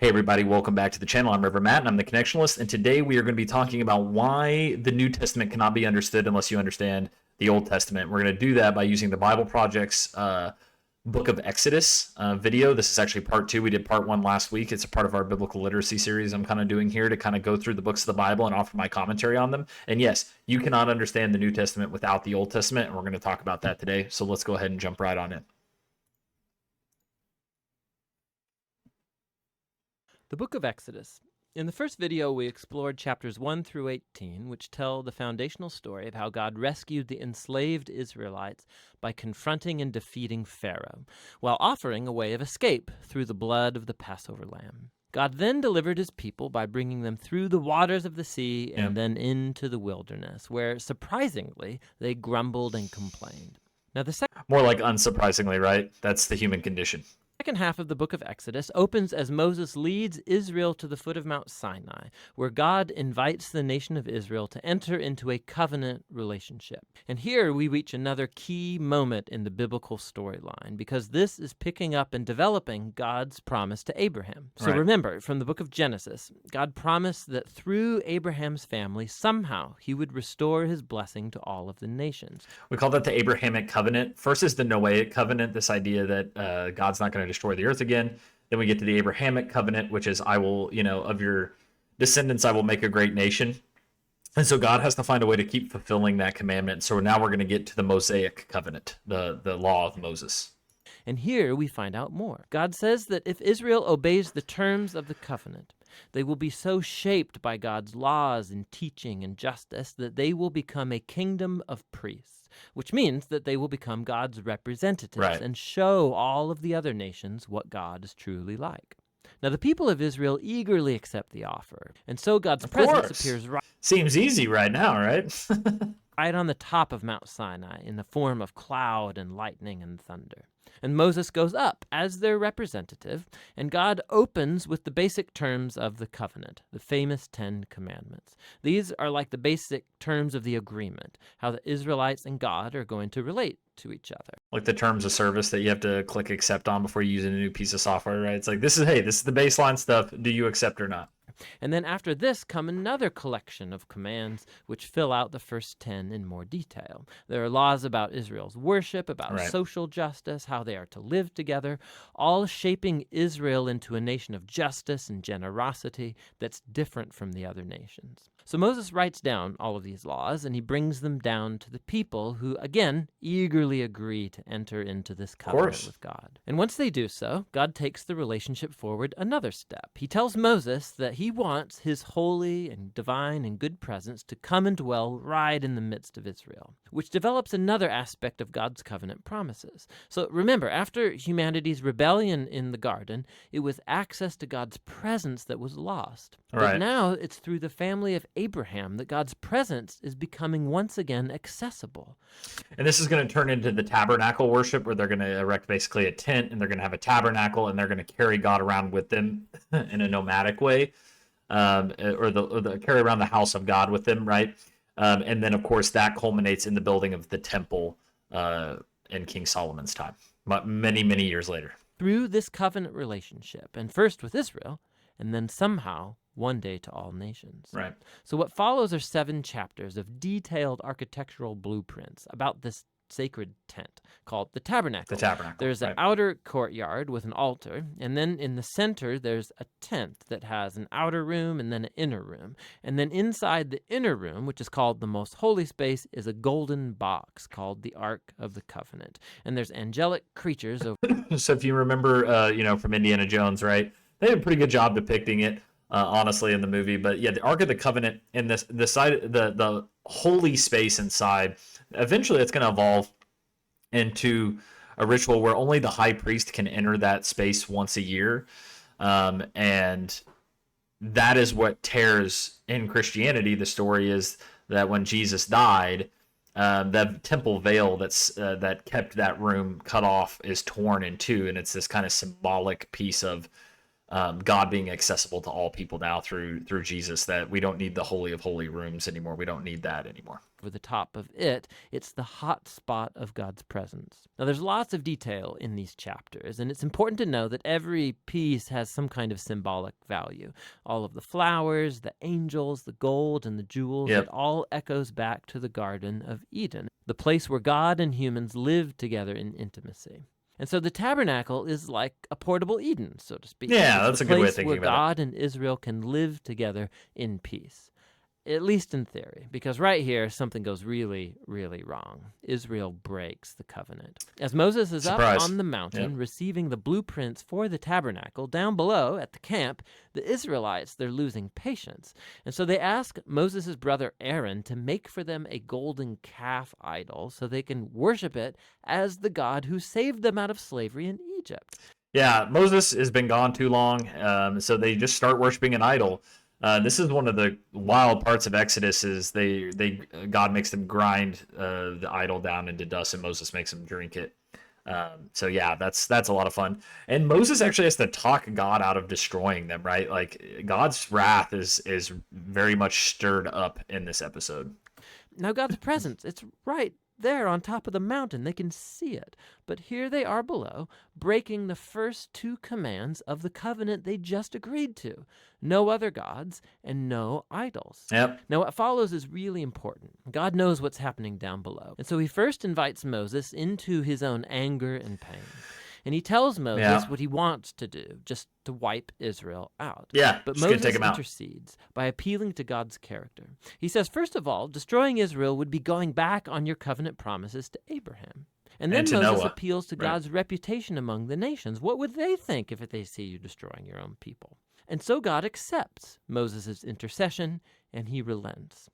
Hey everybody, welcome back to the channel. I'm Reverend Matt and I'm the Connectionalist, and today we are going to be talking about why the New Testament cannot be understood unless you understand the Old Testament. We're going to do that by using the Bible Project's Book of Exodus video. This is actually part 2. We did part 1 last week. It's a part of our biblical literacy series I'm kind of doing here to kind of go through the books of the Bible and offer my commentary on them. And yes, you cannot understand the New Testament without the Old Testament, and we're going to talk about that today. So let's go ahead and jump right on in. The Book of Exodus. In the first video, we explored chapters 1 through 18, which tell the foundational story of how God rescued the enslaved Israelites by confronting and defeating Pharaoh, while offering a way of escape through the blood of the Passover lamb. God then delivered his people by bringing them through the waters of the sea and then into the wilderness, where, surprisingly, they grumbled and complained. Now, the More like unsurprisingly, right? That's the human condition. second half of the book of Exodus opens as Moses leads Israel to the foot of Mount Sinai, where God invites the nation of Israel to enter into a covenant relationship. And here we reach another key moment in the biblical storyline, because this is picking up and developing God's promise to Abraham. So remember, from the book of Genesis, God promised that through Abraham's family, somehow he would restore his blessing to all of the nations. We call that the Abrahamic covenant. First is the Noahic covenant, this idea that God's not going to destroy the earth again. Then we get to the Abrahamic covenant, which is I will, of your descendants, I will make a great nation. And so God has to find a way to keep fulfilling that commandment. So now we're going to get to the Mosaic covenant, the law of Moses. And here we find out more. God says that if Israel obeys the terms of the covenant, they will be so shaped by God's laws and teaching and justice that they will become a kingdom of priests, which means that they will become God's representatives and show all of the other nations what God is truly like. Now, the people of Israel eagerly accept the offer, and so God's presence appears Seems easy right now, right? right on the top of Mount Sinai in the form of cloud and lightning and thunder. And Moses goes up as their representative, and God opens with the basic terms of the covenant, the famous 10 Commandments. These are like the basic terms of the agreement, how the Israelites and God are going to relate to each other. Like the terms of service that you have to click accept on before you use a new piece of software, right? It's like, this is the baseline stuff. Do you accept or not? And then after this come another collection of commands which fill out the first 10 in more detail. There are laws about Israel's worship, about social justice, how they are to live together, all shaping Israel into a nation of justice and generosity that's different from the other nations. So Moses writes down all of these laws, and he brings them down to the people who, again, eagerly agree to enter into this covenant with God. And once they do so, God takes the relationship forward another step. He tells Moses that he wants his holy and divine and good presence to come and dwell right in the midst of Israel, which develops another aspect of God's covenant promises. So remember, after humanity's rebellion in the garden, it was access to God's presence that was lost. But now it's through the family of Abraham that God's presence is becoming once again accessible. And this is going to turn into the tabernacle worship, where they're going to erect basically a tent, and they're going to have a tabernacle, and they're going to carry God around with them in a nomadic way, or the carry around the house of God with them, right? And then, of course, that culminates in the building of the temple in King Solomon's time, but many, many years later. Through this covenant relationship, and first with Israel, and then somehow one day to all nations. So what follows are 7 chapters of detailed architectural blueprints about this sacred tent called the tabernacle. There's an outer courtyard with an altar, and then in the center there's a tent that has an outer room and then an inner room. And then inside the inner room, which is called the most holy space, is a golden box called the Ark of the Covenant. And there's angelic creatures over So if you remember, from Indiana Jones, right? They did a pretty good job depicting it, honestly, in the movie. But yeah, the Ark of the Covenant and the holy space inside, eventually it's going to evolve into a ritual where only the high priest can enter that space once a year. And that is what tears in Christianity. The story is that when Jesus died, the temple veil that kept that room cut off is torn in two, and it's this kind of symbolic piece of God being accessible to all people now through Jesus, that we don't need the holy of holy rooms anymore. We don't need that anymore. Over the top of it, it's the hot spot of God's presence. Now, there's lots of detail in these chapters, and it's important to know that every piece has some kind of symbolic value. All of the flowers, the angels, the gold, and the jewels, Yep. it all echoes back to the Garden of Eden, the place where God and humans lived together in intimacy. And so the tabernacle is like a portable Eden, so to speak. Yeah, It's that's the a good way of place thinking where about it. God and Israel can live together in peace. At least in theory, because right here, something goes really, really wrong. Israel breaks the covenant. As Moses is Surprise. up on the mountain receiving the blueprints for the tabernacle, down below at the camp, the Israelites, they're losing patience. And so they ask Moses' brother Aaron to make for them a golden calf idol so they can worship it as the God who saved them out of slavery in Egypt. Yeah, Moses has been gone too long, so they just start worshiping an idol. This is one of the wild parts of Exodus. Is God makes them grind the idol down into dust, and Moses makes them drink it. So yeah, that's a lot of fun. And Moses actually has to talk God out of destroying them, right? Like God's wrath is very much stirred up in this episode. Now God's presence, it's right there on top of the mountain. They can see it. But here they are below, breaking the first two commands of the covenant they just agreed to. No other gods and no idols. Yep. Now what follows is really important. God knows what's happening down below. And so he first invites Moses into his own anger and pain. And he tells Moses what he wants to do, just to wipe Israel out. Yeah, but just gonna Moses take him out. intercedes by appealing to God's character. He says, first of all, destroying Israel would be going back on your covenant promises to Abraham. And then And to Moses Noah. appeals to Right. God's reputation among the nations. What would they think if they see you destroying your own people? And so God accepts Moses' intercession, and he relents.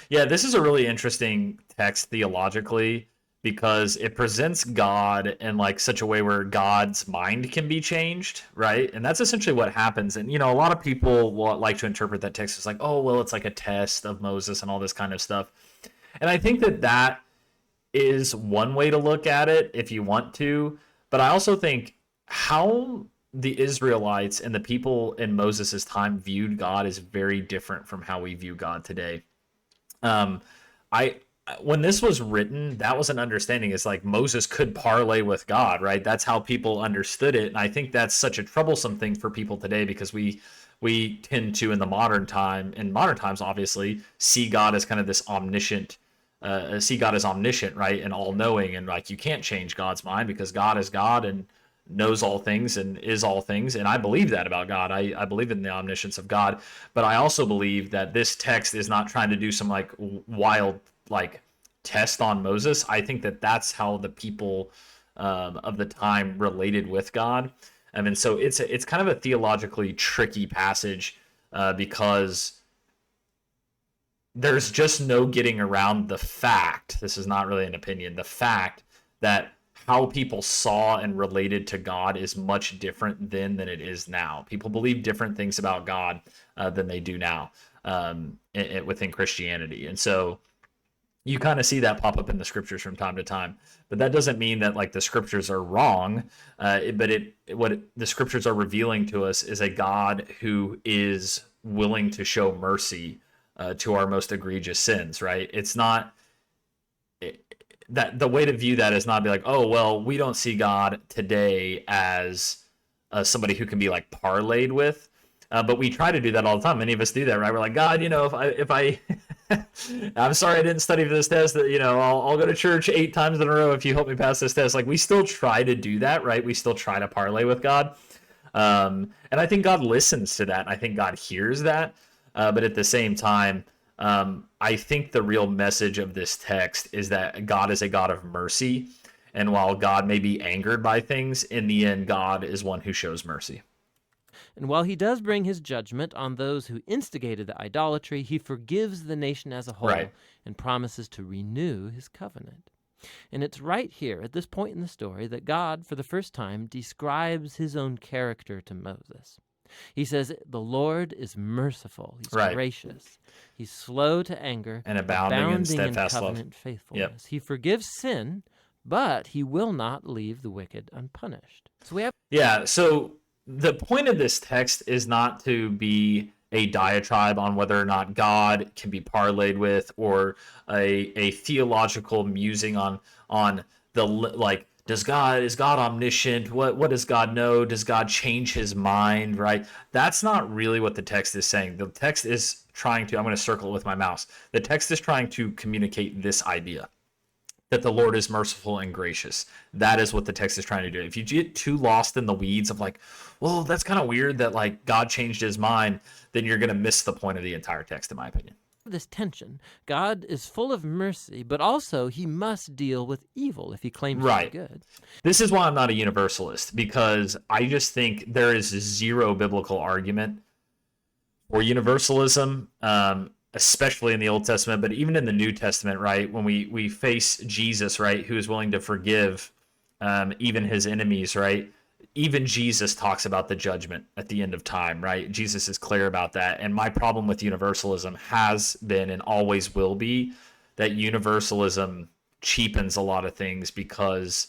Yeah, this is a really interesting text theologically because it presents God in like such a way where God's mind can be changed, right? And that's essentially what happens. And a lot of people will like to interpret that text as like, oh, well, it's like a test of Moses and all this kind of stuff. And I think that is one way to look at it if you want to, but I also think how the Israelites and the people in Moses' time viewed God is very different from how we view God today. When this was written, that was an understanding. It's like Moses could parlay with God, right? That's how people understood it. And I think that's such a troublesome thing for people today because we tend to, in modern times, obviously, see God as kind of this omniscient, see God as omniscient, right? And all knowing. And like, you can't change God's mind because God is God and knows all things and is all things. And I believe that about God. I believe in the omniscience of God. But I also believe that this text is not trying to do some like wild like test on Moses. I think that's how the people of the time related with God. And so it's kind of a theologically tricky passage because there's just no getting around the fact, this is not really an opinion, the fact that how people saw and related to God is much different then than it is now. People believe different things about God than they do now within Christianity. And so you kind of see that pop up in the scriptures from time to time, but that doesn't mean that like the scriptures are wrong. The scriptures are revealing to us is a God who is willing to show mercy to our most egregious sins. Right? It's not that the way to view that is not be like, oh well, we don't see God today as somebody who can be like parlayed with. But we try to do that all the time. Many of us do that, right? We're like, God, if I I'm sorry I didn't study for this test. I'll go to church 8 times in a row if you help me pass this test. Like we still try to do that, right? We still try to parlay with God, and I think God listens to that. I think God hears that, but at the same time, I think the real message of this text is that God is a God of mercy, and while God may be angered by things, in the end, God is one who shows mercy. And while he does bring his judgment on those who instigated the idolatry, he forgives the nation as a whole and promises to renew his covenant. And it's right here, at this point in the story, that God, for the first time, describes his own character to Moses. He says, the Lord is merciful, he's gracious, he's slow to anger, and abounding in steadfast covenant love. Faithfulness. Yep. He forgives sin, but he will not leave the wicked unpunished. So we have... Yeah, so the point of this text is not to be a diatribe on whether or not God can be parlayed with, or a theological musing on the, like, is God omniscient? What does God know? Does God change his mind? Right? That's not really what the text is saying. The text is trying to, I'm going to circle it with my mouse. The text is trying to communicate this idea that the Lord is merciful and gracious. That is what the text is trying to do. If you get too lost in the weeds of like, well, that's kind of weird that like God changed his mind, then you're going to miss the point of the entire text, in my opinion. This tension. God is full of mercy, but also he must deal with evil if he claims to be good. This is why I'm not a universalist, because I just think there is zero biblical argument for universalism, especially in the Old Testament, but even in the New Testament, right? When we face Jesus, right, who is willing to forgive even his enemies, right? Even Jesus talks about the judgment at the end of time, right? Jesus is clear about that. And my problem with universalism has been and always will be that universalism cheapens a lot of things, because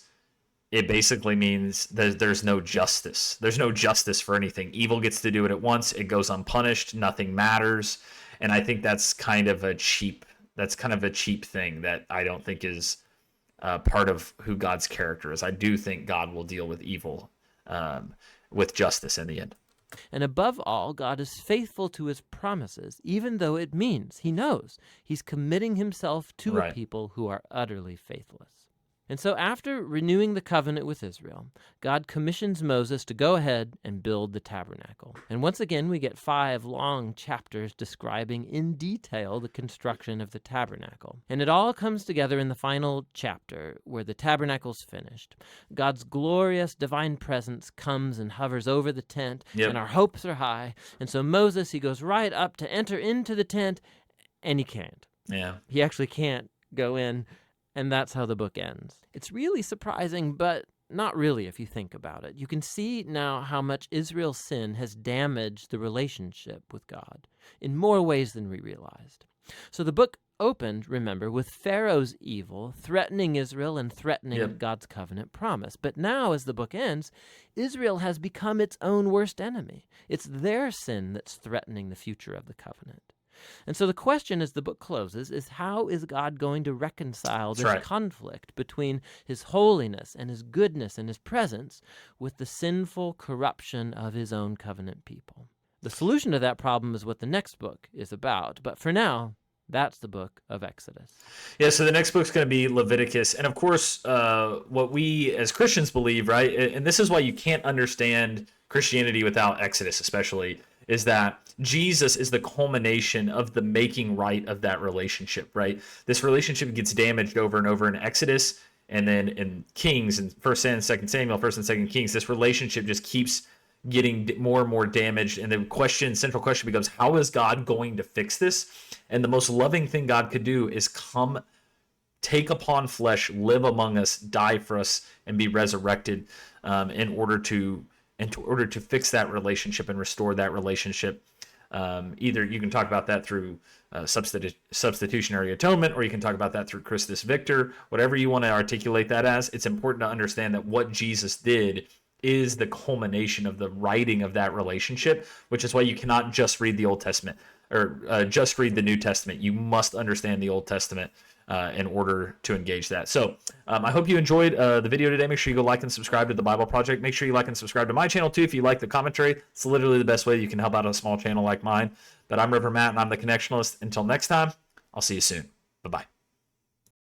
it basically means that there's no justice. There's no justice for anything. Evil gets to do it at once. It goes unpunished. Nothing matters. And I think that's kind of a cheap thing that I don't think is part of who God's character is. I do think God will deal with evil with justice in the end. And above all, God is faithful to his promises, even though it means he knows he's committing himself to a people who are utterly faithless. And so after renewing the covenant with Israel, God commissions Moses to go ahead and build the tabernacle. And once again, we get 5 long chapters describing in detail the construction of the tabernacle. And it all comes together in the final chapter where the tabernacle's finished. God's glorious divine presence comes and hovers over the tent, and our hopes are high. And so Moses, he goes right up to enter into the tent, and he can't. He actually can't go in. And that's how the book ends. It's really surprising, but not really if you think about it. You can see now how much Israel's sin has damaged the relationship with God in more ways than we realized. So the book opened, remember, with Pharaoh's evil threatening Israel and threatening God's covenant promise. But now, as the book ends, Israel has become its own worst enemy. It's their sin that's threatening the future of the covenant. And so the question as the book closes is, how is God going to reconcile this conflict between his holiness and his goodness and his presence with the sinful corruption of his own covenant people? The solution to that problem is what the next book is about. But for now, that's the book of Exodus. Yeah, so the next book's going to be Leviticus. And of course, what we as Christians believe, right, and this is why you can't understand Christianity without Exodus especially, is that Jesus is the culmination of the making right of that relationship, right? This relationship gets damaged over and over in Exodus, and then in Kings, and 1st and 2nd Samuel, 1st and 2nd Kings, this relationship just keeps getting more and more damaged. And the central question becomes, how is God going to fix this? And the most loving thing God could do is come, take upon flesh, live among us, die for us, and be resurrected in order to fix that relationship and restore that relationship. Either you can talk about that through substitutionary atonement, or you can talk about that through Christus Victor, whatever you want to articulate that as. It's important to understand that what Jesus did is the culmination of the writing of that relationship, which is why you cannot just read the Old Testament or just read the New Testament. You must understand the Old Testament in order to engage that. So I hope you enjoyed the video today. Make sure you go like and subscribe to the Bible Project. Make sure you like and subscribe to my channel too if you like the commentary. It's literally the best way you can help out a small channel like mine. But I'm River Matt, and I'm the Connectionalist. Until next time, I'll see you soon. Bye-bye.